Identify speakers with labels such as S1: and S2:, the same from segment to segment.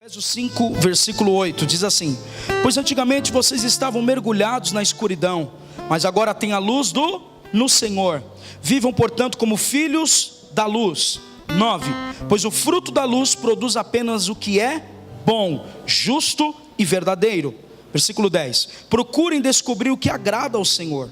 S1: Efésios 5, versículo 8, diz assim: pois antigamente vocês estavam mergulhados na escuridão, mas agora têm a luz no Senhor. Vivam, portanto, como filhos da luz. 9, pois o fruto da luz produz apenas o que é bom, justo e verdadeiro. Versículo 10, procurem descobrir o que agrada ao Senhor.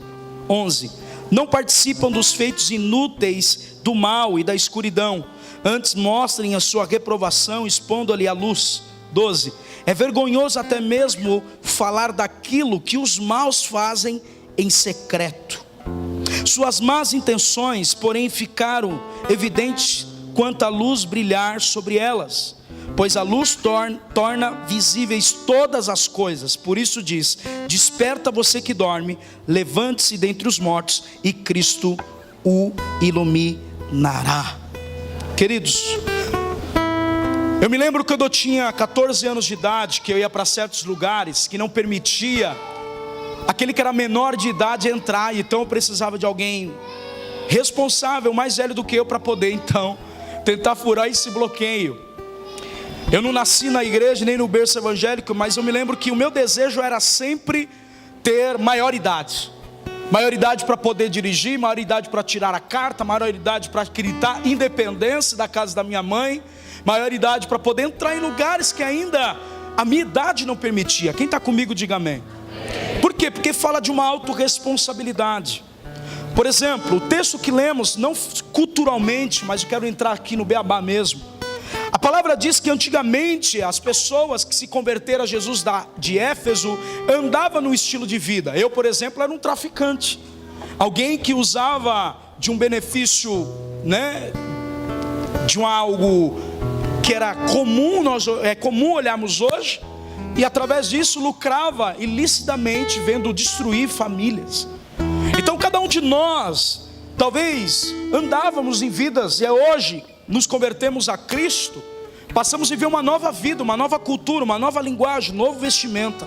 S1: 11, não participam dos feitos inúteis do mal e da escuridão, antes mostrem a sua reprovação, expondo-lhe a luz. 12, é vergonhoso até mesmo falar daquilo que os maus fazem em secreto. Suas más intenções, porém, ficaram evidentes quanto a luz brilhar sobre elas, pois a luz torna visíveis todas as coisas. Por isso diz: desperta você que dorme, levante-se dentre os mortos e Cristo o iluminará. Queridos, eu me lembro quando eu tinha 14 anos de idade, que eu ia para certos lugares que não permitia aquele que era menor de idade entrar, então eu precisava de alguém responsável, mais velho do que eu, para poder então tentar furar esse bloqueio. Eu não nasci na igreja nem no berço evangélico, mas eu me lembro que o meu desejo era sempre ter maioridade para poder dirigir, maioridade para tirar a carta, maioridade para acreditar independência da casa da minha mãe, maioridade para poder entrar em lugares que ainda a minha idade não permitia. Quem está comigo, diga amém. Por quê? Porque fala de uma autorresponsabilidade. Por exemplo, o texto que lemos, não culturalmente, mas eu quero entrar aqui no beabá mesmo. A palavra diz que antigamente as pessoas que se converteram a Jesus de Éfeso andavam no estilo de vida. Eu, por exemplo, era um traficante, alguém que usava de um benefício, de algo que era comum, é comum olharmos hoje, e através disso lucrava ilicitamente, vendo destruir famílias. Então cada um de nós, talvez andávamos em vidas, e hoje nos convertemos a Cristo, passamos a viver uma nova vida, uma nova cultura, uma nova linguagem, um novo vestimenta.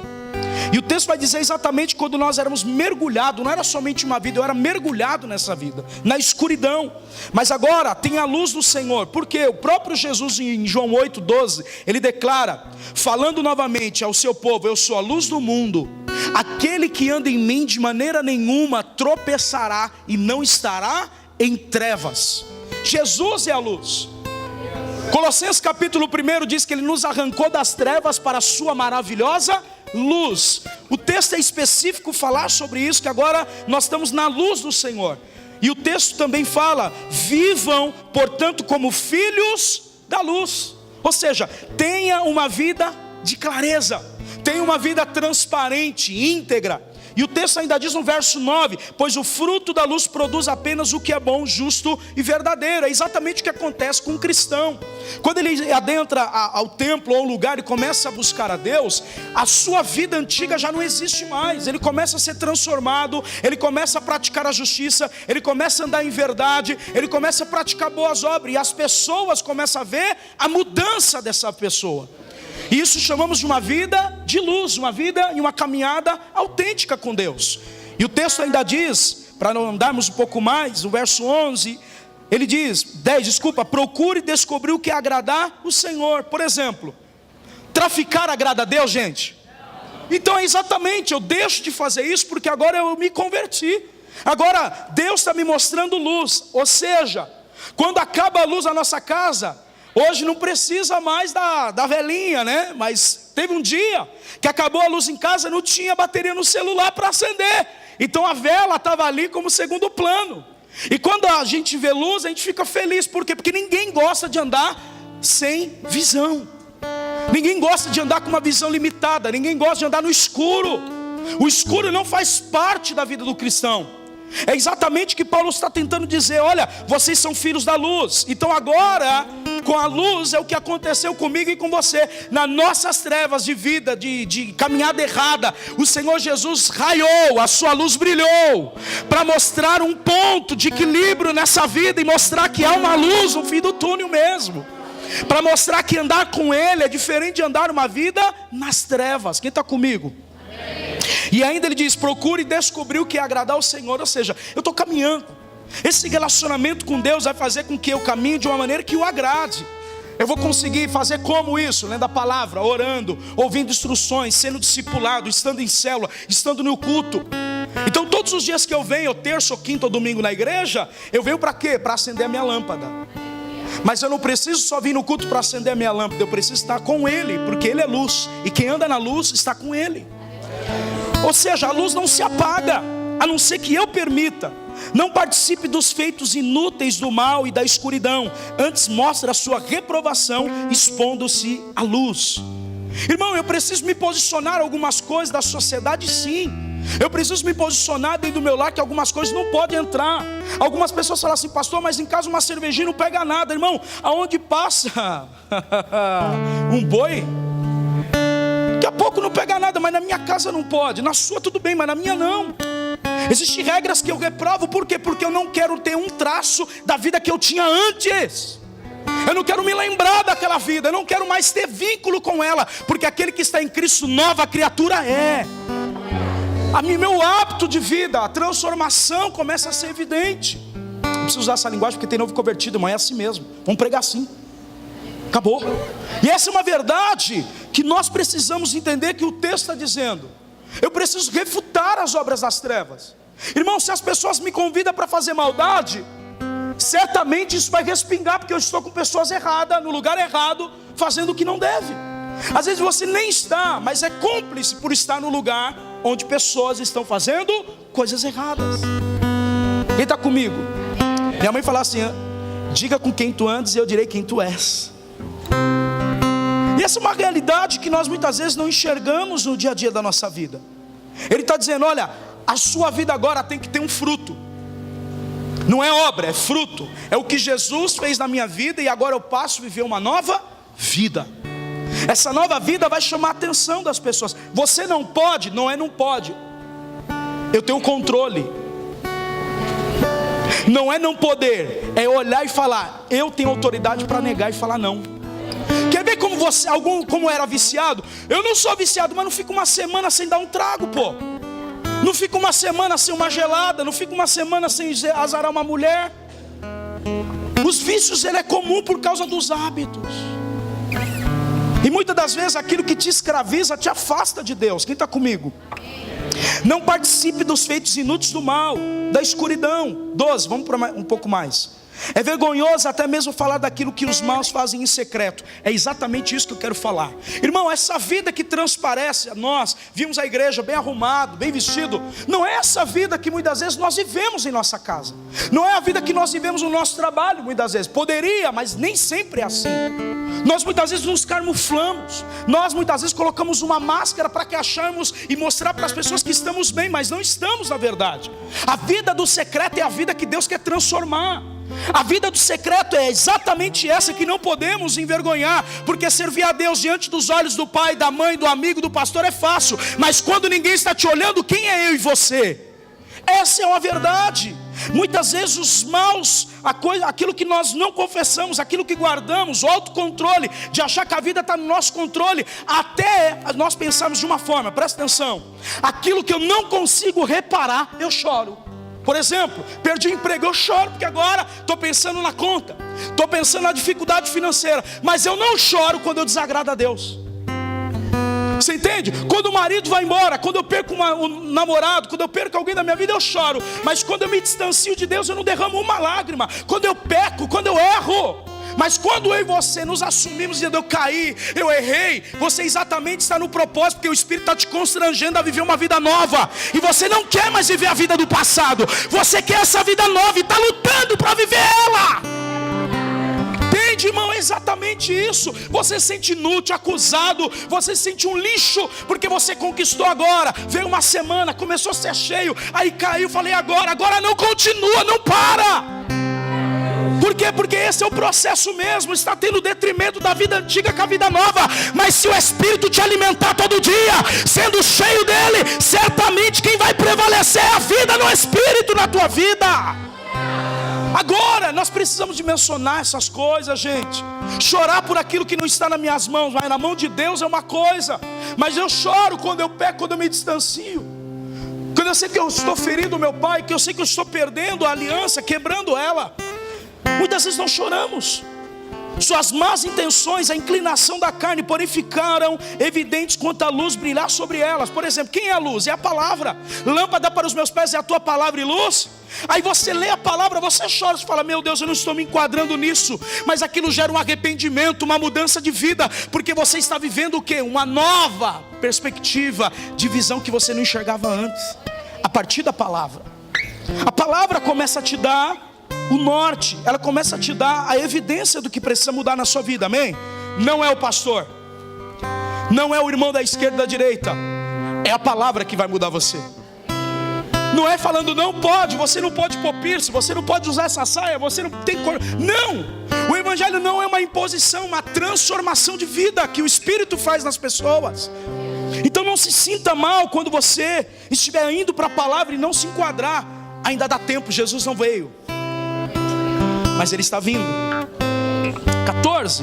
S1: E o texto vai dizer exatamente quando nós éramos mergulhados, não era somente uma vida, eu era mergulhado nessa vida, na escuridão. Mas agora tem a luz do Senhor, porque o próprio Jesus em João 8,12, ele declara, falando novamente ao seu povo: eu sou a luz do mundo, aquele que anda em mim de maneira nenhuma tropeçará e não estará em trevas. Jesus é a luz. Colossenses capítulo 1 diz que ele nos arrancou das trevas para a sua maravilhosa luz. O texto é específico falar sobre isso, que agora nós estamos na luz do Senhor. E o texto também fala: vivam, portanto, como filhos da luz. Ou seja, tenha uma vida de clareza, tenha uma vida transparente, íntegra. E o texto ainda diz no verso 9: pois o fruto da luz produz apenas o que é bom, justo e verdadeiro. É exatamente o que acontece com um cristão. Quando ele adentra ao templo ou ao lugar e começa a buscar a Deus, a sua vida antiga já não existe mais. Ele começa a ser transformado, ele começa a praticar a justiça, ele começa a andar em verdade, ele começa a praticar boas obras, e as pessoas começam a ver a mudança dessa pessoa. E isso chamamos de uma vida de luz, uma vida e uma caminhada autêntica com Deus. E o texto ainda diz, para não andarmos um pouco mais, no verso 11, ele diz, 10, procure descobrir o que é agradar o Senhor. Por exemplo, traficar agrada a Deus, gente? Então é exatamente, eu deixo de fazer isso porque agora eu me converti. Agora Deus está me mostrando luz. Ou seja, quando acaba a luz na nossa casa, hoje não precisa mais da velhinha, mas teve um dia que acabou a luz em casa, não tinha bateria no celular para acender. Então a vela estava ali como segundo plano. E quando a gente vê luz, a gente fica feliz. Por quê? Porque ninguém gosta de andar sem visão. Ninguém gosta de andar com uma visão limitada. Ninguém gosta de andar no escuro. O escuro não faz parte da vida do cristão. É exatamente o que Paulo está tentando dizer. Olha, vocês são filhos da luz. Então agora, com a luz, é o que aconteceu comigo e com você. Nas nossas trevas de vida, de caminhada errada, o Senhor Jesus raiou, a sua luz brilhou, para mostrar um ponto de equilíbrio nessa vida, e mostrar que há uma luz no fim do túnel mesmo, para mostrar que andar com Ele é diferente de andar uma vida nas trevas. Quem está comigo? E ainda ele diz, procure descobrir o que é agradar ao Senhor. Ou seja, eu estou caminhando, esse relacionamento com Deus vai fazer com que eu caminhe de uma maneira que o agrade. Eu vou conseguir fazer como isso? Lendo a palavra, orando, ouvindo instruções, sendo discipulado, estando em célula, estando no culto. Então todos os dias que eu venho, terça ou quinta ou domingo na igreja, eu venho para quê? Para acender a minha lâmpada. Mas eu não preciso só vir no culto para acender a minha lâmpada, eu preciso estar com Ele, porque Ele é luz, e quem anda na luz está com Ele. Ou seja, a luz não se apaga, a não ser que eu permita. Não participe dos feitos inúteis do mal e da escuridão, antes mostre a sua reprovação, expondo-se à luz. Irmão, eu preciso me posicionar algumas coisas da sociedade, sim. Eu preciso me posicionar dentro do meu lar que algumas coisas não podem entrar. Algumas pessoas falam assim: pastor, mas em casa uma cervejinha não pega nada. Irmão, aonde passa um boi, daqui a pouco não pega nada. Mas na minha casa não pode, na sua tudo bem, mas na minha não. Existem regras que eu reprovo. Por quê? Porque eu não quero ter um traço da vida que eu tinha antes. Eu não quero me lembrar daquela vida, eu não quero mais ter vínculo com ela, porque aquele que está em Cristo, nova criatura é. Meu hábito de vida, a transformação começa a ser evidente. Não preciso usar essa linguagem porque tem novo convertido, mas é assim mesmo. Vamos pregar assim. Acabou. E essa é uma verdade que nós precisamos entender, que o texto está dizendo. Eu preciso refutar as obras das trevas. Irmão, se as pessoas me convidam para fazer maldade, certamente isso vai respingar, porque eu estou com pessoas erradas, no lugar errado, fazendo o que não deve. Às vezes você nem está, mas é cúmplice por estar no lugar onde pessoas estão fazendo coisas erradas. Quem está comigo? Minha mãe fala assim: diga com quem tu andas e eu direi quem tu és. E essa é uma realidade que nós muitas vezes não enxergamos no dia a dia da nossa vida. Ele está dizendo: olha, a sua vida agora tem que ter um fruto. Não é obra, é fruto. É o que Jesus fez na minha vida, e agora eu passo a viver uma nova vida. Essa nova vida vai chamar a atenção das pessoas. Você não pode, não é não pode. Eu tenho controle. Não é não poder, é olhar e falar: eu tenho autoridade para negar e falar não. Quer ver como você, como era viciado? Eu não sou viciado, mas não fico uma semana sem dar um trago, pô. Não fico uma semana sem uma gelada, não fico uma semana sem azarar uma mulher. Os vícios, ele é comum por causa dos hábitos. E muitas das vezes aquilo que te escraviza te afasta de Deus. Quem está comigo? Não participe dos feitos inúteis do mal, da escuridão. 12, vamos para um pouco mais. É vergonhoso até mesmo falar daquilo que os maus fazem em secreto. É exatamente isso que eu quero falar. Irmão, essa vida que transparece a nós, vimos a igreja bem arrumado, bem vestido, não é essa vida que muitas vezes nós vivemos em nossa casa. Não é a vida que nós vivemos no nosso trabalho muitas vezes. Poderia, mas nem sempre é assim. Nós muitas vezes nos camuflamos. Nós muitas vezes colocamos uma máscara para que achamos e mostrar para as pessoas que estamos bem, mas não estamos na verdade. A vida do secreto é a vida que Deus quer transformar. A vida do secreto é exatamente essa que não podemos envergonhar, porque servir a Deus diante dos olhos do pai, da mãe, do amigo, do pastor é fácil, mas quando ninguém está te olhando, quem é eu e você? Essa é uma verdade. Muitas vezes os maus, aquilo que nós não confessamos, aquilo que guardamos, o autocontrole, de achar que a vida está no nosso controle, até nós pensamos de uma forma, presta atenção, aquilo que eu não consigo reparar, eu choro. Por exemplo, perdi o emprego, eu choro porque agora estou pensando na conta, estou pensando na dificuldade financeira, mas eu não choro quando eu desagrado a Deus. Você entende? Quando o marido vai embora, quando eu perco um namorado, quando eu perco alguém da minha vida, eu choro. Mas quando eu me distancio de Deus, eu não derramo uma lágrima. Quando eu peco, quando eu erro. Mas quando eu e você nos assumimos dizendo: eu caí, eu errei, você exatamente está no propósito, porque o Espírito está te constrangendo a viver uma vida nova. E você não quer mais viver a vida do passado. Você quer essa vida nova e está lutando para viver ela. Entende, irmão? É exatamente isso. Você se sente inútil, acusado, você se sente um lixo, porque você conquistou agora, veio uma semana, começou a ser cheio, aí caiu, falei agora não, continua, não para. Por quê? Porque esse é o processo mesmo. Está tendo detrimento da vida antiga com a vida nova. Mas se o Espírito te alimentar todo dia, sendo cheio dele, certamente quem vai prevalecer é a vida no Espírito na tua vida. Agora, nós precisamos dimensionar essas coisas, gente. Chorar por aquilo que não está nas minhas mãos, mas na mão de Deus é uma coisa. Mas eu choro quando eu peco, quando eu me distancio. Quando eu sei que eu estou ferindo o meu pai, que eu sei que eu estou perdendo a aliança, quebrando ela. Muitas vezes nós choramos. Suas más intenções, a inclinação da carne, porém ficaram evidentes quanto a luz brilhar sobre elas. Por exemplo, quem é a luz? É a palavra. Lâmpada para os meus pés é a tua palavra e luz. Aí você lê a palavra, você chora, você fala: meu Deus, eu não estou me enquadrando nisso. Mas aquilo gera um arrependimento, uma mudança de vida, porque você está vivendo o quê? Uma nova perspectiva de visão que você não enxergava antes, a partir da palavra. A palavra começa a te dar o norte, ela começa a te dar a evidência do que precisa mudar na sua vida, amém? Não é o pastor, não é o irmão da esquerda e da direita, é a palavra que vai mudar você. Não é falando: não pode, você não pode pôr piercing, você não pode usar essa saia, você não tem cor. Não, o evangelho não é uma imposição, uma transformação de vida que o Espírito faz nas pessoas. Então não se sinta mal quando você estiver indo para a palavra e não se enquadrar. Ainda dá tempo, Jesus não veio, mas Ele está vindo. 14.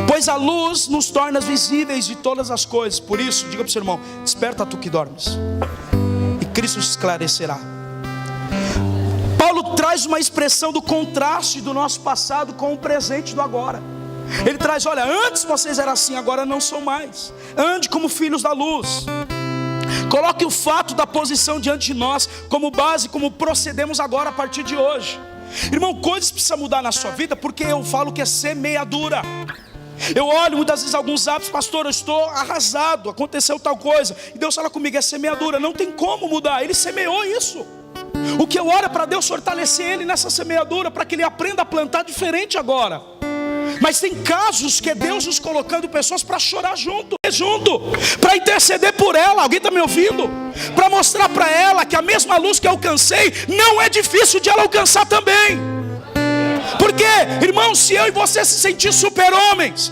S1: Pois a luz nos torna visíveis de todas as coisas. Por isso, diga para o seu irmão: desperta tu que dormes, e Cristo te esclarecerá. Paulo traz uma expressão do contraste do nosso passado com o presente do agora. Ele traz: olha, antes vocês eram assim, agora não são mais. Ande como filhos da luz. Coloque o fato da posição diante de nós como base, como procedemos agora a partir de hoje. Irmão, coisas precisam mudar na sua vida, porque eu falo que é semeadura. Eu olho muitas vezes alguns hábitos: pastor, eu estou arrasado, aconteceu tal coisa, e Deus fala comigo: é semeadura, não tem como mudar, Ele semeou isso. O que eu oro é para Deus fortalecer ele nessa semeadura, para que ele aprenda a plantar diferente agora. Mas tem casos que é Deus nos colocando pessoas para chorar junto, para interceder por ela. Alguém está me ouvindo? Para mostrar para ela que a mesma luz que eu alcancei, não é difícil de ela alcançar também. Porque, irmão, se eu e você se sentir super-homens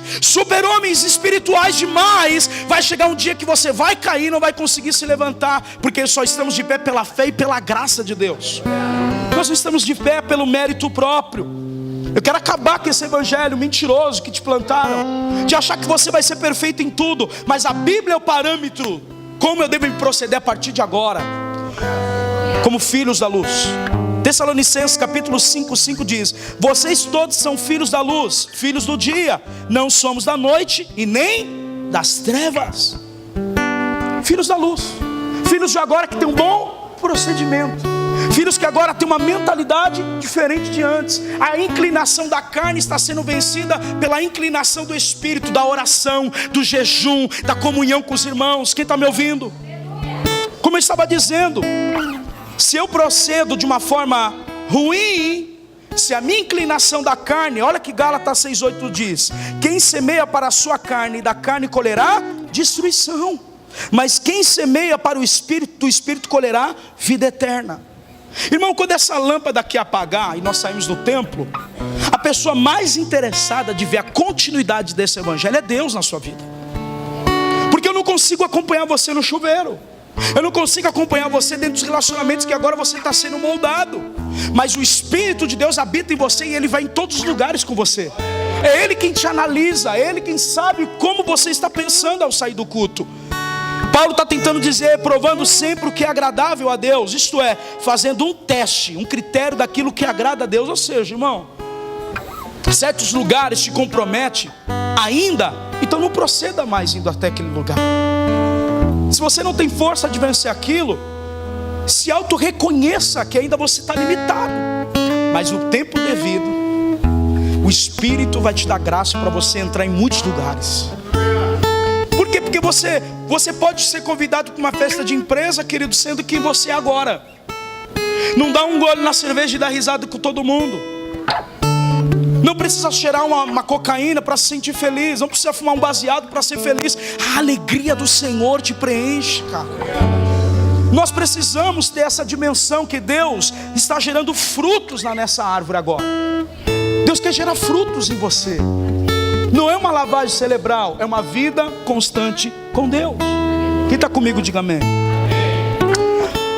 S1: espirituais demais, vai chegar um dia que você vai cair, não vai conseguir se levantar, porque só estamos de pé pela fé e pela graça de Deus. Nós não estamos de pé pelo mérito próprio. Eu quero acabar com esse evangelho mentiroso que te plantaram, de achar que você vai ser perfeito em tudo. Mas a Bíblia é o parâmetro, como eu devo me proceder a partir de agora, como filhos da luz. Tessalonicenses capítulo 5:5 diz: vocês todos são filhos da luz, filhos do dia, não somos da noite e nem das trevas. Filhos da luz, filhos de agora que tem um bom procedimento, filhos que agora têm uma mentalidade diferente de antes. A inclinação da carne está sendo vencida pela inclinação do Espírito, da oração, do jejum, da comunhão com os irmãos. Quem está me ouvindo? Como eu estava dizendo, se eu procedo de uma forma ruim, se a minha inclinação da carne, olha que Gálatas 6:8 diz: quem semeia para a sua carne, da carne colherá destruição, mas quem semeia para o Espírito, do Espírito colherá vida eterna. Irmão, quando essa lâmpada aqui apagar e nós saímos do templo, a pessoa mais interessada de ver a continuidade desse evangelho é Deus na sua vida. Porque eu não consigo acompanhar você no chuveiro, eu não consigo acompanhar você dentro dos relacionamentos que agora você está sendo moldado. Mas o Espírito de Deus habita em você e Ele vai em todos os lugares com você. É Ele quem te analisa, é Ele quem sabe como você está pensando ao sair do culto. Paulo está tentando dizer: provando sempre o que é agradável a Deus. Isto é, fazendo um teste, um critério daquilo que agrada a Deus. Ou seja, irmão, certos lugares te comprometem ainda, então não proceda mais indo até aquele lugar. Se você não tem força de vencer aquilo, se auto-reconheça que ainda você está limitado. Mas no tempo devido, o Espírito vai te dar graça para você entrar em muitos lugares. Por quê? Porque você pode ser convidado para uma festa de empresa, querido, sendo quem você é agora. Não dá um gole na cerveja e dar risada com todo mundo. Não precisa cheirar uma cocaína para se sentir feliz. Não precisa fumar um baseado para ser feliz. A alegria do Senhor te preenche, cara. Nós precisamos ter essa dimensão que Deus está gerando frutos nessa árvore agora. Deus quer gerar frutos em você. Não é uma lavagem cerebral, é uma vida constante com Deus. Quem está comigo, diga amém.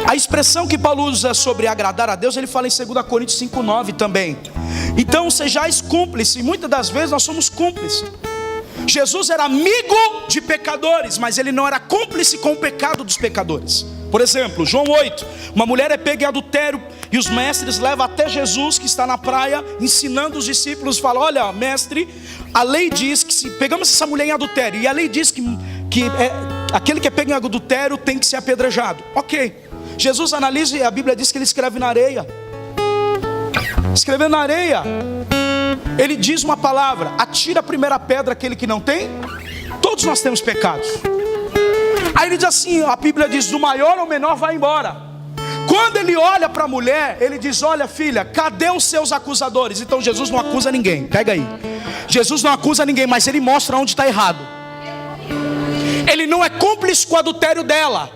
S1: A expressão que Paulo usa sobre agradar a Deus, ele fala em 2 Coríntios 5:9 também. Então sejais cúmplices, e muitas das vezes nós somos cúmplices. Jesus era amigo de pecadores, mas ele não era cúmplice com o pecado dos pecadores. Por exemplo, João 8, uma mulher é pega em adultério e os mestres levam até Jesus, que está na praia, ensinando os discípulos, falam: olha, mestre, a lei diz que se pegamos essa mulher em adultério, e a lei diz que aquele que é pego em adultério tem que ser apedrejado. Ok, Jesus analisa e a Bíblia diz que ele escreve na areia. Escrevendo na areia, ele diz uma palavra: atira a primeira pedra aquele que não tem. Todos nós temos pecados. Aí ele diz assim, a Bíblia diz: do maior ao menor vai embora. Quando ele olha para a mulher, ele diz: olha, filha, cadê os seus acusadores? Então Jesus não acusa ninguém, pega aí. Jesus não acusa ninguém, mas ele mostra onde está errado. Ele não é cúmplice com o adultério dela,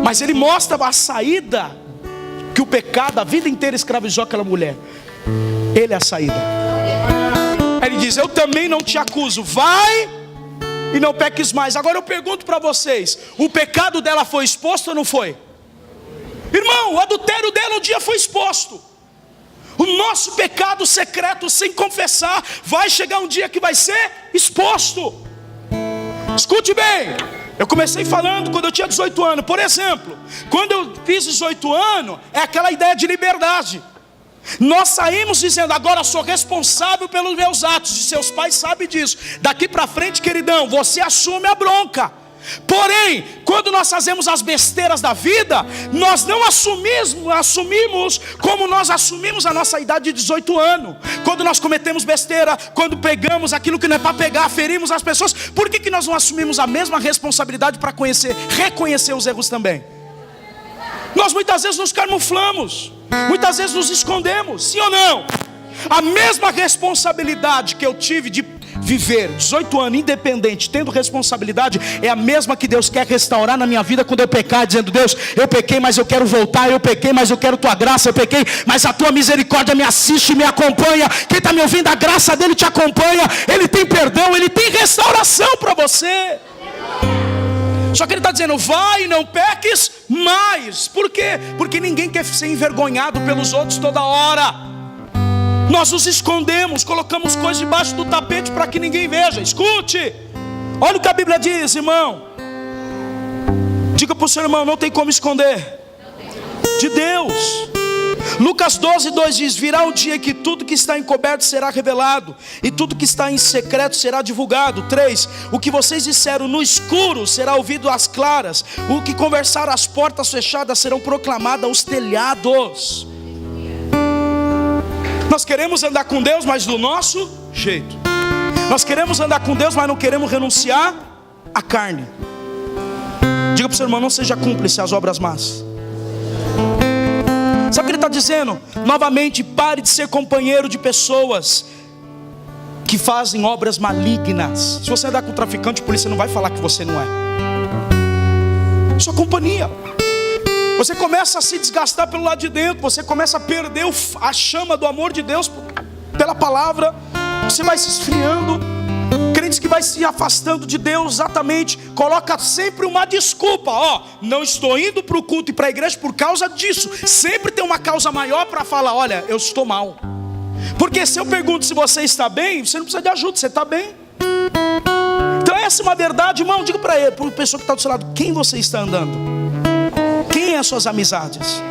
S1: mas ele mostra a saída que o pecado, a vida inteira escravizou aquela mulher. Ele é a saída. Ele diz: eu também não te acuso, vai e não peques mais. Agora eu pergunto para vocês: o pecado dela foi exposto ou não foi? Irmão, o adultério dela um dia foi exposto. O nosso pecado secreto sem confessar vai chegar um dia que vai ser exposto. Escute bem, eu comecei falando quando eu tinha 18 anos. Por exemplo, quando eu fiz 18 anos, é aquela ideia de liberdade. Nós saímos dizendo: agora sou responsável pelos meus atos, e seus pais sabem disso. Daqui para frente, queridão, você assume a bronca. Porém, quando nós fazemos as besteiras da vida, nós não assumimos como nós assumimos a nossa idade de 18 anos. Quando nós cometemos besteira, quando pegamos aquilo que não é para pegar, ferimos as pessoas, por que nós não assumimos a mesma responsabilidade para reconhecer os erros também? Nós muitas vezes nos camuflamos, muitas vezes nos escondemos, sim ou não? A mesma responsabilidade que eu tive de viver 18 anos independente, tendo responsabilidade, é a mesma que Deus quer restaurar na minha vida quando eu pecar, dizendo: Deus, eu pequei, mas eu quero voltar. Eu pequei, mas eu quero tua graça. Eu pequei, mas a tua misericórdia me assiste e me acompanha. Quem está me ouvindo, a graça dele te acompanha. Ele tem perdão, ele tem restauração para você. Só que ele está dizendo: vai e não peques mais. Por quê? Porque ninguém quer ser envergonhado pelos outros toda hora. Nós nos escondemos, colocamos coisas debaixo do tapete para que ninguém veja. Escute, olha o que a Bíblia diz, irmão. Diga para o seu irmão: não tem como esconder de Deus. Lucas 12:2 diz: virá o dia que tudo que está encoberto será revelado, e tudo que está em secreto será divulgado. 3, o que vocês disseram no escuro será ouvido às claras, o que conversaram às portas fechadas serão proclamados aos telhados. Nós queremos andar com Deus, mas do nosso jeito. Nós queremos andar com Deus, mas não queremos renunciar à carne. Diga para o seu irmão: não seja cúmplice às obras más. Sabe o que ele está dizendo? Novamente, pare de ser companheiro de pessoas que fazem obras malignas. Se você andar com um traficante, a polícia não vai falar que você não é. Sua companhia. Você começa a se desgastar pelo lado de dentro. Você começa a perder a chama do amor de Deus pela palavra. Você vai se esfriando. Crentes que vai se afastando de Deus, exatamente, coloca sempre uma desculpa: ó, não estou indo para o culto e para a igreja por causa disso. Sempre tem uma causa maior para falar: olha, eu estou mal. Porque se eu pergunto se você está bem, você não precisa de ajuda, você está bem. Então essa é uma verdade, irmão. Diga para ele, para a pessoa que está do seu lado: quem você está andando? Quem é as suas amizades?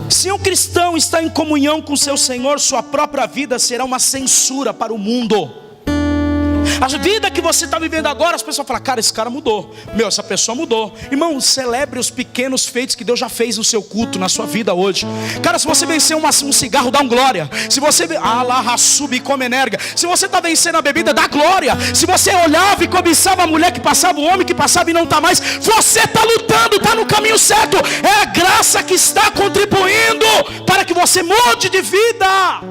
S1: Se um cristão está em comunhão com seu Senhor, sua própria vida será uma censura para o mundo. A vida que você está vivendo agora, as pessoas falam: cara, esse cara mudou. Meu, essa pessoa mudou. Irmão, celebre os pequenos feitos que Deus já fez no seu culto, na sua vida hoje. Cara, se você vencer um cigarro, dá um glória. Se você se você está vencendo a bebida, dá glória. Se você olhava e cobiçava a mulher que passava, o homem que passava e não está mais, você está lutando, está no caminho certo. É a graça que está contribuindo para que você mude de vida.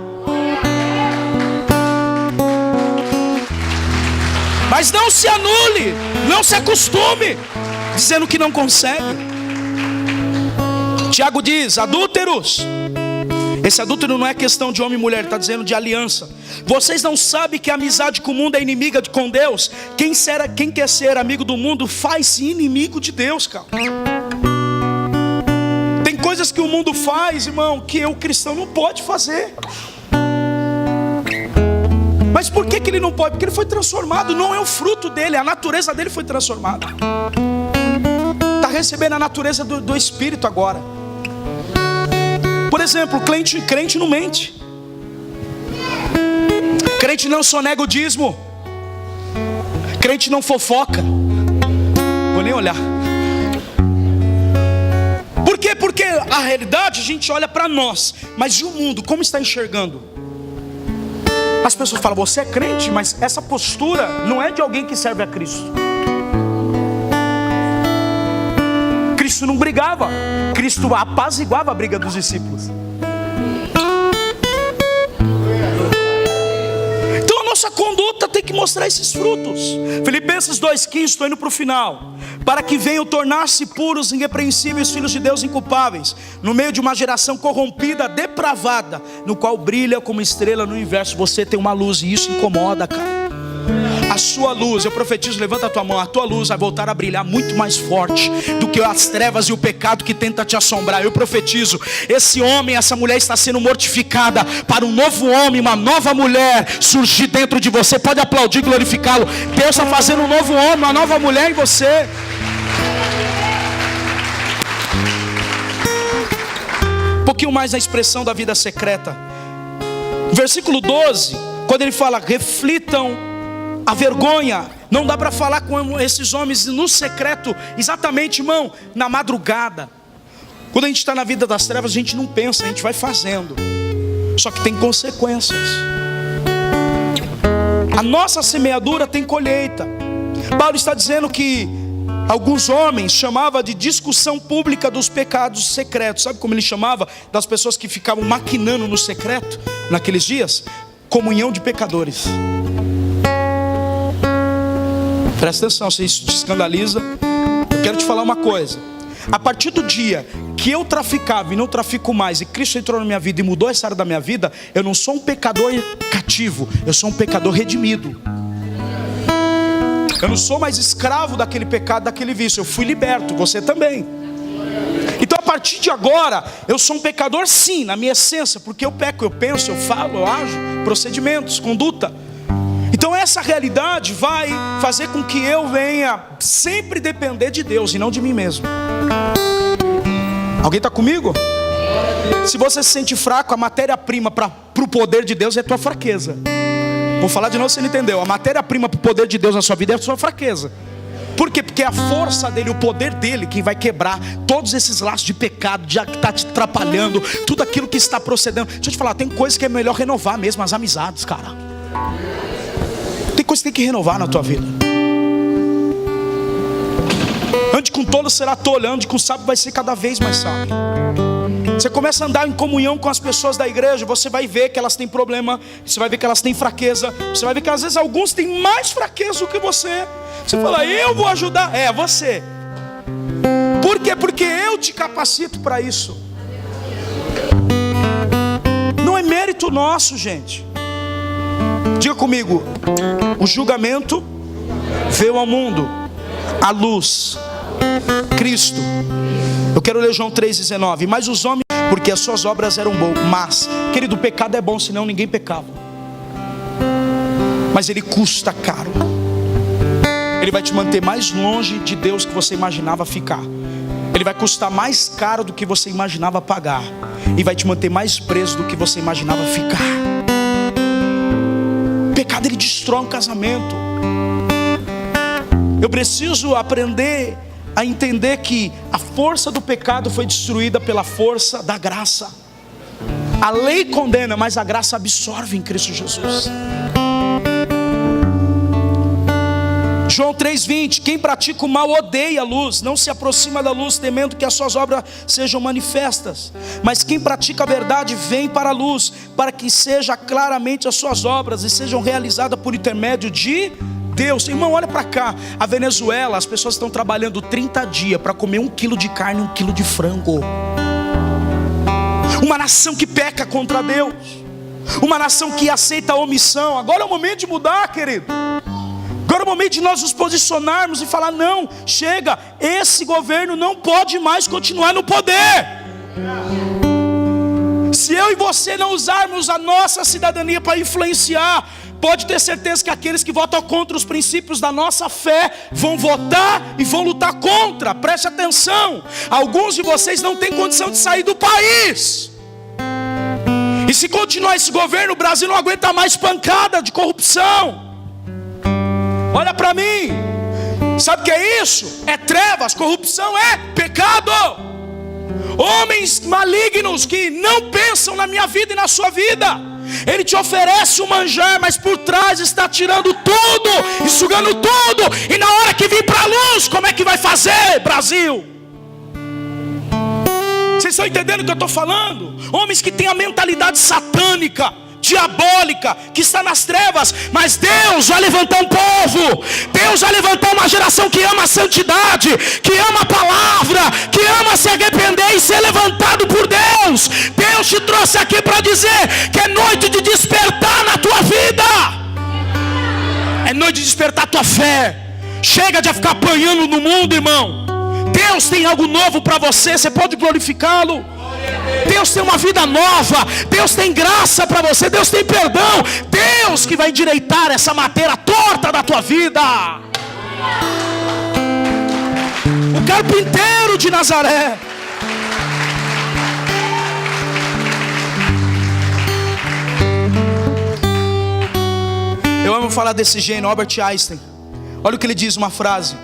S1: Mas não se anule, não se acostume, dizendo que não consegue. Tiago diz: adúlteros. Esse adúltero não é questão de homem e mulher, ele está dizendo de aliança. Vocês não sabem que a amizade com o mundo é inimiga com Deus? Quem quer ser amigo do mundo faz-se inimigo de Deus, cara. Tem coisas que o mundo faz, irmão, que o cristão não pode fazer. Mas por que ele não pode? Porque ele foi transformado. Não é o fruto dele, a natureza dele foi transformada. receber na natureza do Espírito agora. Por exemplo, crente não mente. Crente não sonega o dízimo. Crente não fofoca. Vou nem olhar. Por quê? Porque a realidade a gente olha para nós, mas e o mundo, como está enxergando? As pessoas falam, você é crente, mas essa postura não é de alguém que serve a Cristo. Cristo não brigava, Cristo apaziguava a briga dos discípulos. Então a nossa conduta tem que mostrar esses frutos. Filipenses 2,15, estou indo para o final. Para que venham tornar-se puros, irrepreensíveis, filhos de Deus inculpáveis, no meio de uma geração corrompida, depravada, no qual brilha como estrela no universo. Você tem uma luz e isso incomoda, cara. A sua luz, eu profetizo, levanta a tua mão, a tua luz vai voltar a brilhar muito mais forte do que as trevas e o pecado que tenta te assombrar. Eu profetizo, esse homem, essa mulher está sendo mortificada para um novo homem, uma nova mulher surgir dentro de você. Pode aplaudir, glorificá-lo. Deus está fazendo um novo homem, uma nova mulher em você. Um pouquinho mais na expressão da vida secreta. Versículo 12, quando ele fala, reflitam a vergonha. Não dá para falar com esses homens no secreto, exatamente, irmão, na madrugada. Quando a gente está na vida das trevas, a gente não pensa, a gente vai fazendo. Só que tem consequências. A nossa semeadura tem colheita. Paulo está dizendo que alguns homens chamavam de discussão pública dos pecados secretos. Sabe como ele chamava? Das pessoas que ficavam maquinando no secreto naqueles dias? Comunhão de pecadores. Presta atenção, se isso te escandaliza, eu quero te falar uma coisa. A partir do dia que eu traficava e não trafico mais, e Cristo entrou na minha vida e mudou essa área da minha vida, eu não sou um pecador cativo, eu sou um pecador redimido. Eu não sou mais escravo daquele pecado, daquele vício. Eu fui liberto, você também. Então a partir de agora, eu sou um pecador sim, na minha essência, porque eu peco, eu penso, eu falo, eu ajo, procedimentos, conduta. Então essa realidade vai fazer com que eu venha sempre depender de Deus e não de mim mesmo. Alguém está comigo? Se você se sente fraco, a matéria-prima para o poder de Deus é a tua fraqueza. Vou falar de novo, você não entendeu. A matéria-prima para o poder de Deus na sua vida é a sua fraqueza. Por quê? Porque é a força dele, o poder dele, que vai quebrar todos esses laços de pecado, que está te atrapalhando, tudo aquilo que está procedendo. Deixa eu te falar, tem coisa que é melhor renovar mesmo, as amizades, cara. Tem coisa que tem que renovar na tua vida. Ande com tolo, será tolo. Ande com sábio, vai ser cada vez mais sábio. Você começa a andar em comunhão com as pessoas da igreja, você vai ver que elas têm problema, você vai ver que elas têm fraqueza, você vai ver que às vezes alguns têm mais fraqueza do que você. Você fala, eu vou ajudar. É, você. Por quê? Porque eu te capacito para isso. Não é mérito nosso, gente. Diga comigo, o julgamento veio ao mundo, a luz, Cristo. Eu quero ler João 3,19. Mas os homens, porque as suas obras eram boas. Mas, querido, o pecado é bom, senão ninguém pecava. Mas ele custa caro. Ele vai te manter mais longe de Deus que você imaginava ficar. Ele vai custar mais caro do que você imaginava pagar. E vai te manter mais preso do que você imaginava ficar. O pecado, ele destrói um casamento. Eu preciso aprender a entender que a força do pecado foi destruída pela força da graça. A lei condena, mas a graça absorve em Cristo Jesus. João 3,20, quem pratica o mal odeia a luz, não se aproxima da luz, temendo que as suas obras sejam manifestas. Mas quem pratica a verdade vem para a luz, para que sejam claramente as suas obras e sejam realizadas por intermédio de Deus. Irmão, olha para cá. A Venezuela, as pessoas estão trabalhando 30 dias para comer 1 quilo de carne e 1 quilo de frango. Uma nação que peca contra Deus, uma nação que aceita a omissão. Agora é o momento de mudar, querido. Agora é o momento de nós nos posicionarmos e falar, não, chega, esse governo não pode mais continuar no poder. Se eu e você não usarmos a nossa cidadania para influenciar, pode ter certeza que aqueles que votam contra os princípios da nossa fé vão votar e vão lutar contra. Preste atenção, alguns de vocês não têm condição de sair do país. E se continuar esse governo, o Brasil não aguenta mais pancada de corrupção. Olha para mim, sabe o que é isso? É trevas, corrupção é pecado. Homens malignos que não pensam na minha vida e na sua vida. Ele te oferece um manjar, mas por trás está tirando tudo e sugando tudo. E na hora que vir para a luz, como é que vai fazer, Brasil? Vocês estão entendendo o que eu estou falando? Homens que têm a mentalidade satânica, diabólica, que está nas trevas. Mas Deus vai levantar um povo. Deus vai levantar uma geração que ama a santidade, que ama a palavra, que ama se arrepender e ser levantado por Deus. Deus te trouxe aqui para dizer que é noite de despertar na tua vida. É noite de despertar a tua fé. Chega de ficar apanhando no mundo, irmão. Deus tem algo novo para você. Você pode glorificá-lo. Deus tem uma vida nova. Deus tem graça para você. Deus tem perdão. Deus que vai endireitar essa madeira torta da tua vida. O carpinteiro de Nazaré. Eu amo falar desse gênio, Albert Einstein. Olha o que ele diz, uma frase: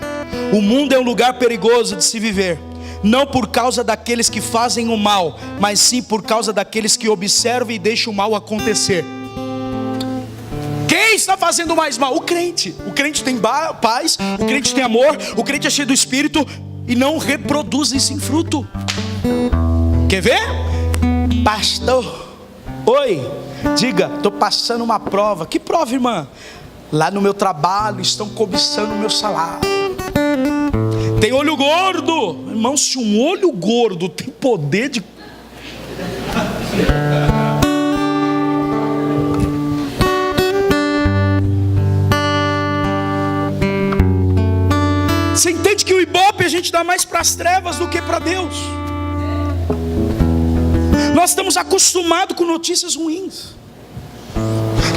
S1: o mundo é um lugar perigoso de se viver, não por causa daqueles que fazem o mal, mas sim por causa daqueles que observam e deixam o mal acontecer. Quem está fazendo mais mal? O crente. O crente tem paz, o crente tem amor, o crente é cheio do Espírito e não reproduz isso em fruto. Quer ver? Pastor, oi, diga, estou passando uma prova. Que prova, irmã? Lá no meu trabalho estão cobiçando o meu salário. Tem olho gordo. Irmão, se um olho gordo tem poder de... Você entende que o Ibope a gente dá mais para as trevas do que para Deus. Nós estamos acostumados com notícias ruins.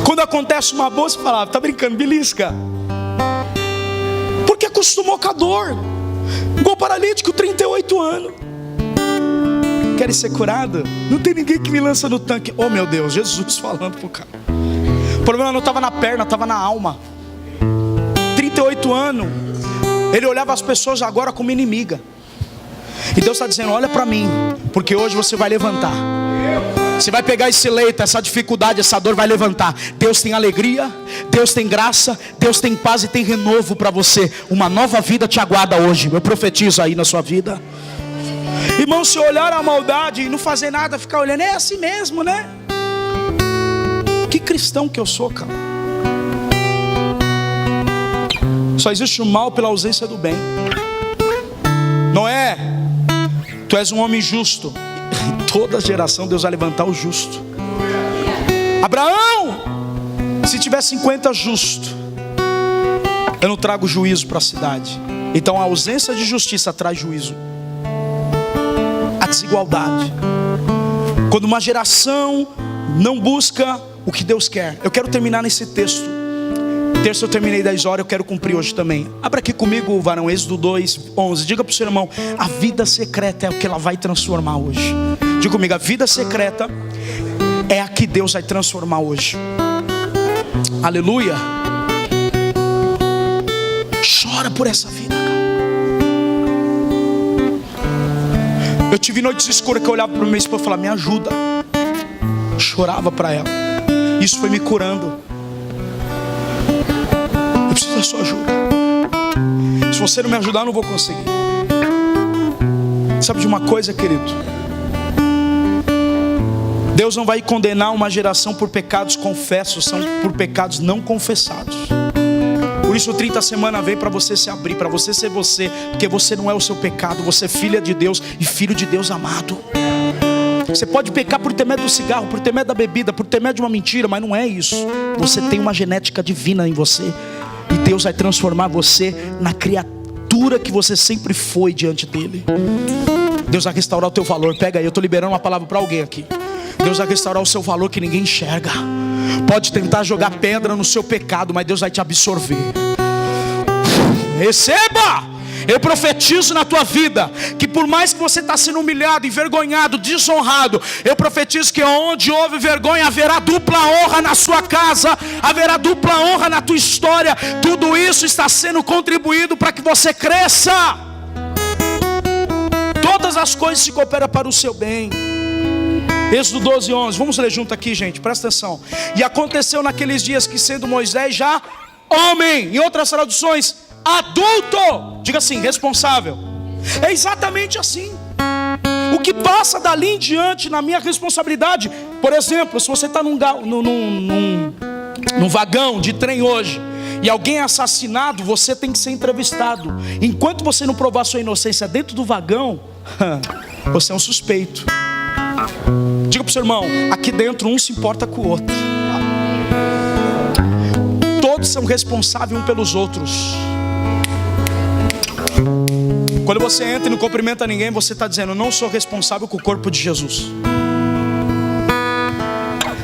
S1: Quando acontece uma boa, você fala, tá brincando, belisca. Porque acostumou com a dor. Igual paralítico, 38 anos. Querem ser curado? Não tem ninguém que me lança no tanque. Oh meu Deus, Jesus falando pro cara. O problema não estava na perna, estava na alma. 38 anos. Ele olhava as pessoas agora como inimiga. E Deus está dizendo, olha para mim, porque hoje você vai levantar. Você vai pegar esse leito, essa dificuldade, essa dor, vai levantar. Deus tem alegria, Deus tem graça, Deus tem paz e tem renovo para você. Uma nova vida te aguarda hoje. Eu profetizo aí na sua vida. Irmão, se olhar a maldade e não fazer nada, ficar olhando, é assim mesmo, né? Que cristão que eu sou, cara. Só existe o mal pela ausência do bem. Noé, tu és um homem justo. Em toda geração Deus vai levantar o justo. Abraão, se tiver 50 justos, eu não trago juízo para a cidade. Então a ausência de justiça traz juízo. A desigualdade. Quando uma geração não busca o que Deus quer. Eu quero terminar nesse texto. Terça eu terminei 10 horas, eu quero cumprir hoje também. Abra aqui comigo, varão, Êxodo 2:11. Diga para o seu irmão, a vida secreta é o que ela vai transformar hoje. Diga comigo, a vida secreta é a que Deus vai transformar hoje. Aleluia. Chora por essa vida, cara. Eu tive noites escuras que eu olhava para o meu esposo e falava, me ajuda. Chorava para ela. Isso foi me curando. Eu preciso da sua ajuda. Se você não me ajudar, eu não vou conseguir. Sabe de uma coisa, querido? Deus não vai condenar uma geração por pecados confessos, são por pecados não confessados. Por isso o 30 semana vem para você se abrir, para você ser você, porque você não é o seu pecado, você é filha de Deus e filho de Deus amado. Você pode pecar por ter medo do cigarro, por ter medo da bebida, por ter medo de uma mentira, mas não é isso. Você tem uma genética divina em você. E Deus vai transformar você na criatura que você sempre foi diante dele. Deus vai restaurar o teu valor. Pega aí, eu estou liberando uma palavra para alguém aqui. Deus vai restaurar o seu valor que ninguém enxerga. pode tentar jogar pedra no seu pecado, mas Deus vai te absorver. Receba! Eu profetizo na tua vida que por mais que você está sendo humilhado, envergonhado, desonrado, eu profetizo que onde houve vergonha haverá dupla honra na sua casa, haverá dupla honra na tua história. Tudo isso está sendo contribuído para que você cresça. Todas as coisas se cooperam para o seu bem. Êxodo 12, 11, vamos ler junto aqui, gente, presta atenção. E aconteceu naqueles dias que, sendo Moisés já homem, em outras traduções, adulto, diga assim, responsável. É exatamente assim. O que passa dali em diante na minha responsabilidade, por exemplo, se você está num vagão de trem hoje e alguém é assassinado, você tem que ser entrevistado. Enquanto você não provar sua inocência dentro do vagão, você é um suspeito. Diga para o seu irmão, aqui dentro um se importa com o outro. Todos são responsáveis uns pelos outros. Quando você entra e não cumprimenta ninguém, você está dizendo, não sou responsável com o corpo de Jesus.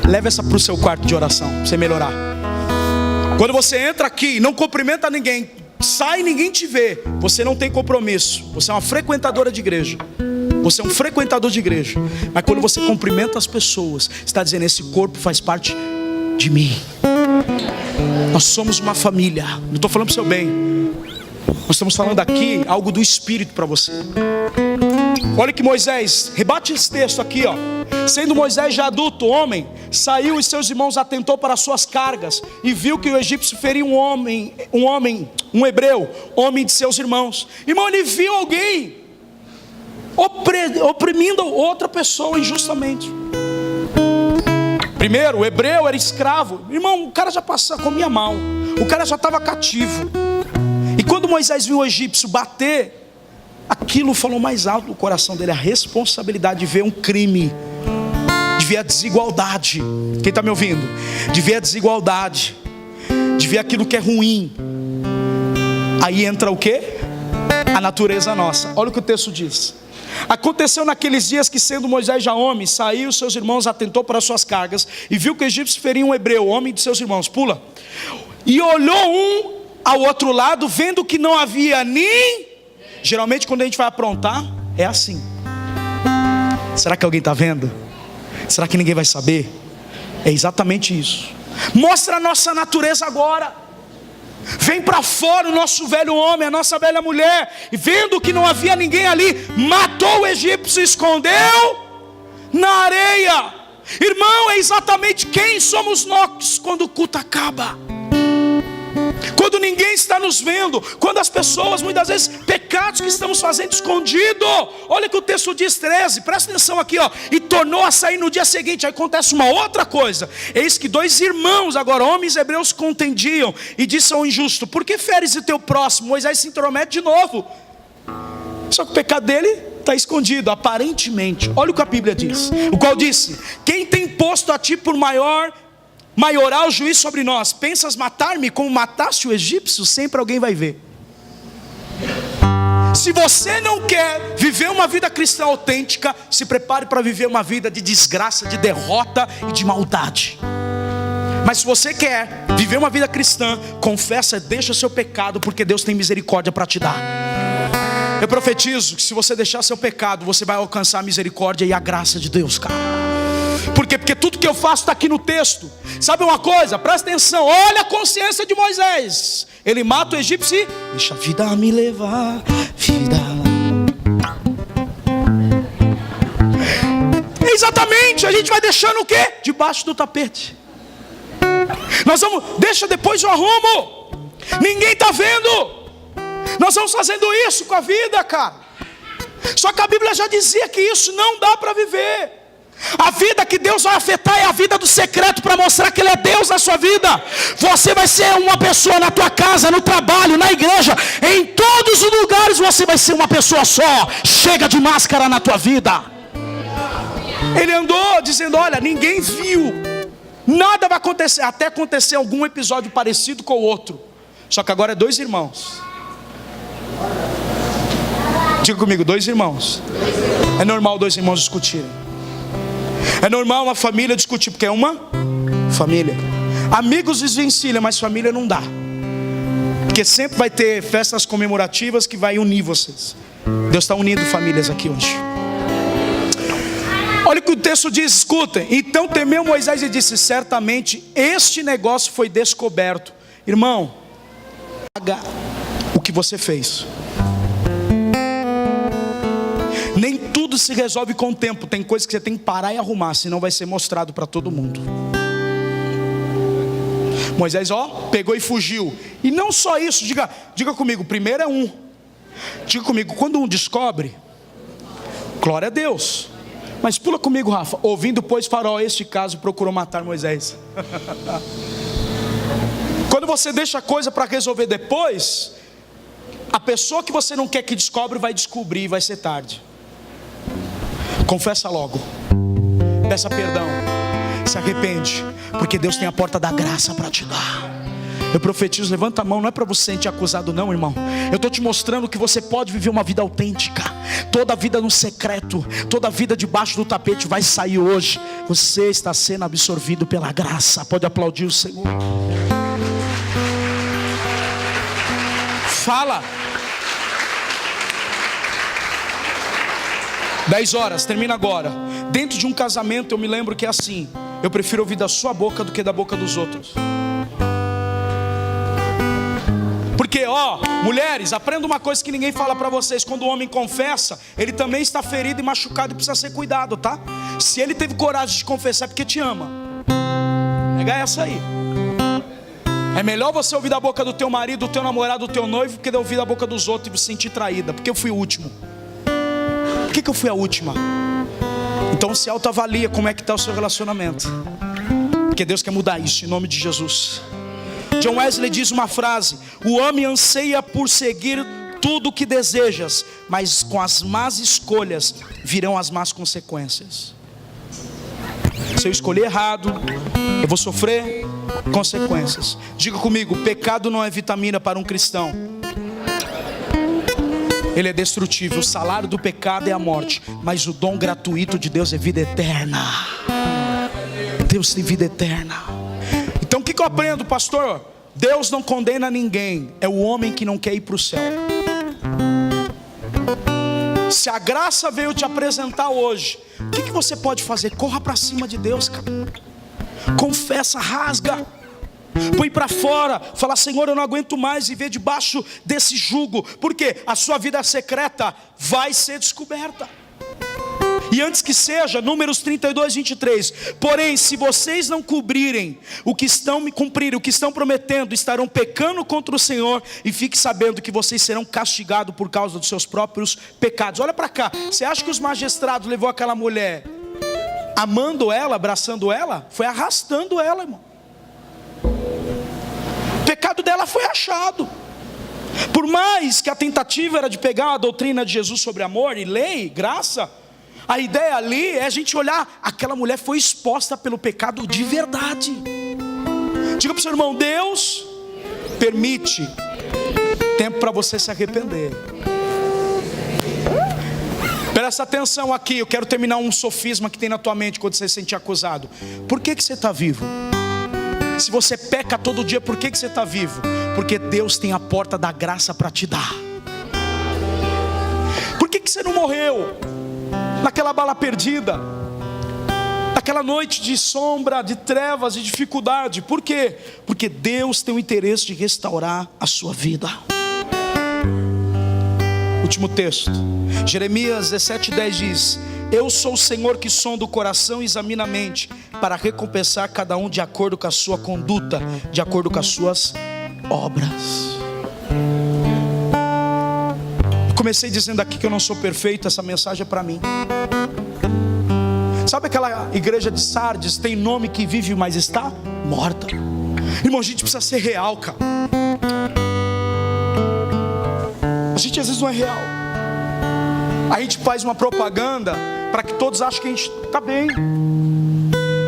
S1: Leve essa para o seu quarto de oração, para você melhorar. Quando você entra aqui e não cumprimenta ninguém, sai e ninguém te vê, você não tem compromisso. Você é uma frequentadora de igreja. Você é um frequentador de igreja. Mas quando você cumprimenta as pessoas, você está dizendo, esse corpo faz parte de mim. Nós somos uma família. Não estou falando para o seu bem. Nós estamos falando aqui algo do Espírito para você. Olha que Moisés, rebate esse texto aqui, ó. Sendo Moisés já adulto, homem, saiu e seus irmãos atentou para as suas cargas e viu que o egípcio feria um hebreu, homem de seus irmãos. Irmão, ele viu alguém oprimindo outra pessoa injustamente. Primeiro, o hebreu era escravo. Irmão, o cara já comia mal, o cara já estava cativo. E quando Moisés viu o egípcio bater, aquilo falou mais alto no coração dele, a responsabilidade de ver um crime, de ver a desigualdade. Quem está me ouvindo? De ver a desigualdade, de ver aquilo que é ruim. Aí entra o quê? A natureza nossa. Olha o que o texto diz. Aconteceu naqueles dias que, sendo Moisés já homem, saiu, seus irmãos atentou para as suas cargas e viu que o egípcio feria um hebreu, homem de seus irmãos. Pula. E olhou um ao outro lado, vendo que não havia nem... Geralmente quando a gente vai aprontar, é assim. Será que alguém está vendo? Será que ninguém vai saber? É exatamente isso. Mostra a nossa natureza agora. Vem para fora o nosso velho homem, a nossa velha mulher. E vendo que não havia ninguém ali, matou o egípcio e escondeu na areia. Irmão, é exatamente quem somos nós quando o culto acaba. Quando ninguém está nos vendo, quando as pessoas, muitas vezes, pecados que estamos fazendo escondido. Olha que o texto diz 13, presta atenção aqui, ó. E tornou a sair no dia seguinte. Aí acontece uma outra coisa. Eis que dois irmãos, agora homens hebreus, contendiam e disse ao injusto: por que feres o teu próximo? Moisés se intromete de novo. Só que o pecado dele está escondido, aparentemente. Olha o que a Bíblia diz. O qual disse: quem tem posto a ti por maioral juiz sobre nós? Pensas matar-me como mataste o egípcio? Sempre alguém vai ver. Se você não quer viver uma vida cristã autêntica, se prepare para viver uma vida de desgraça, de derrota e de maldade. Mas se você quer viver uma vida cristã, confessa, deixa seu pecado, porque Deus tem misericórdia para te dar. Eu profetizo que se você deixar seu pecado, você vai alcançar a misericórdia e a graça de Deus, cara. Por quê? Porque tudo que eu faço está aqui no texto. Sabe uma coisa? Presta atenção. Olha a consciência de Moisés. Ele mata o egípcio e deixa a vida me levar. Vida. Exatamente. A gente vai deixando o quê? Debaixo do tapete. Nós vamos, deixa depois eu arrumo. Ninguém está vendo. Nós vamos fazendo isso com a vida, cara. Só que a Bíblia já dizia que isso não dá para viver. A vida que Deus vai afetar é a vida do secreto, para mostrar que Ele é Deus na sua vida. Você vai ser uma pessoa na tua casa, no trabalho, na igreja, em todos os lugares você vai ser uma pessoa só. Chega de máscara na tua vida. Ele andou dizendo: olha, ninguém viu, nada vai acontecer, até acontecer algum episódio parecido com o outro. Só que agora é dois irmãos. Diga comigo, dois irmãos. É normal dois irmãos discutirem. É normal uma família discutir, porque é uma Família. Amigos desvencilham, mas família não dá. Porque sempre vai ter festas comemorativas que vai unir vocês. Deus está unindo famílias aqui hoje. Olha o que o texto diz, escutem. Então temeu Moisés e disse: certamente este negócio foi descoberto. Irmão, paga o que você fez. Nem tudo se resolve com o tempo. Tem coisas que você tem que parar e arrumar, senão vai ser mostrado para todo mundo. Moisés, pegou e fugiu. E não só isso, diga comigo, primeiro é um. Diga comigo, quando um descobre, glória a Deus. Mas pula comigo, Rafa. Ouvindo, pois, Faraó este caso, procurou matar Moisés. Quando você deixa a coisa para resolver depois, a pessoa que você não quer que descobre vai descobrir e vai ser tarde. Confessa logo, peça perdão, se arrepende, porque Deus tem a porta da graça para te dar. Eu profetizo, levanta a mão, não é para você sentir acusado não, irmão. Eu estou te mostrando que você pode viver uma vida autêntica. Toda vida no secreto, toda vida debaixo do tapete vai sair hoje. Você está sendo absorvido pela graça. Pode aplaudir o Senhor. Fala. 10 horas, termina agora. Dentro de um casamento eu me lembro que é assim: eu prefiro ouvir da sua boca do que da boca dos outros. Porque, mulheres, aprenda uma coisa que ninguém fala para vocês. Quando o homem confessa, ele também está ferido e machucado e precisa ser cuidado, tá? Se ele teve coragem de confessar é porque te ama. Pega essa aí. É melhor você ouvir da boca do teu marido, do teu namorado, do teu noivo, do que ouvir da boca dos outros e se sentir traída. Porque eu fui o último. Por que eu fui a última? Então se autoavalia como é que está o seu relacionamento. Porque Deus quer mudar isso em nome de Jesus. John Wesley diz uma frase: o homem anseia por seguir tudo o que desejas, mas com as más escolhas virão as más consequências. Se eu escolher errado, eu vou sofrer consequências. Diga comigo, pecado não é vitamina para um cristão. Ele é destrutível. O salário do pecado é a morte, mas o dom gratuito de Deus é vida eterna. Deus tem vida eterna. Então o que eu aprendo, pastor? Deus não condena ninguém. É o homem que não quer ir para o céu. Se a graça veio te apresentar hoje, o que você pode fazer? Corra para cima de Deus, cara. Confessa, rasga, põe para fora, fala: Senhor, eu não aguento mais viver debaixo desse jugo. Porque a sua vida secreta vai ser descoberta. E antes que seja, Números 32, 23. Porém, se vocês não cumprirem o que estão prometendo, estarão pecando contra o Senhor. E fique sabendo que vocês serão castigados por causa dos seus próprios pecados. Olha para cá, você acha que os magistrados levou aquela mulher amando ela, abraçando ela? Foi arrastando ela, irmão. O pecado dela foi achado. Por mais que a tentativa era de pegar a doutrina de Jesus sobre amor e lei, graça, a ideia ali é a gente olhar, aquela mulher foi exposta pelo pecado de verdade. Diga para o seu irmão: Deus permite tempo para você se arrepender. Presta atenção aqui, eu quero terminar um sofisma que tem na tua mente quando você se sente acusado. Por que você está vivo? Se você peca todo dia, por que você está vivo? Porque Deus tem a porta da graça para te dar. Por que você não morreu naquela bala perdida, naquela noite de sombra, de trevas e dificuldade? Por quê? Porque Deus tem o interesse de restaurar a sua vida. Último texto, Jeremias 17:10 diz: eu sou o Senhor que sonda o coração e examina a mente, para recompensar cada um de acordo com a sua conduta, de acordo com as suas obras. Comecei dizendo aqui que eu não sou perfeito. Essa mensagem é para mim. Sabe aquela igreja de Sardes, tem nome que vive, mas está morta. Irmão, a gente precisa ser real, cara. A gente às vezes não é real. A gente faz uma propaganda para que todos achem que a gente está bem,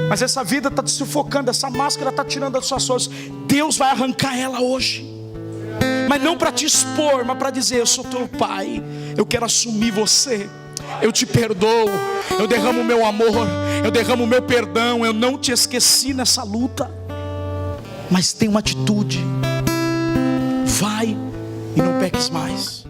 S1: mas essa vida está te sufocando. Essa máscara está tirando as suas forças. Deus vai arrancar ela hoje. Mas não para te expor, mas para dizer: eu sou teu pai, eu quero assumir você, eu te perdoo, eu derramo o meu amor, eu derramo o meu perdão, eu não te esqueci nessa luta. Mas tem uma atitude: vai e não peques mais.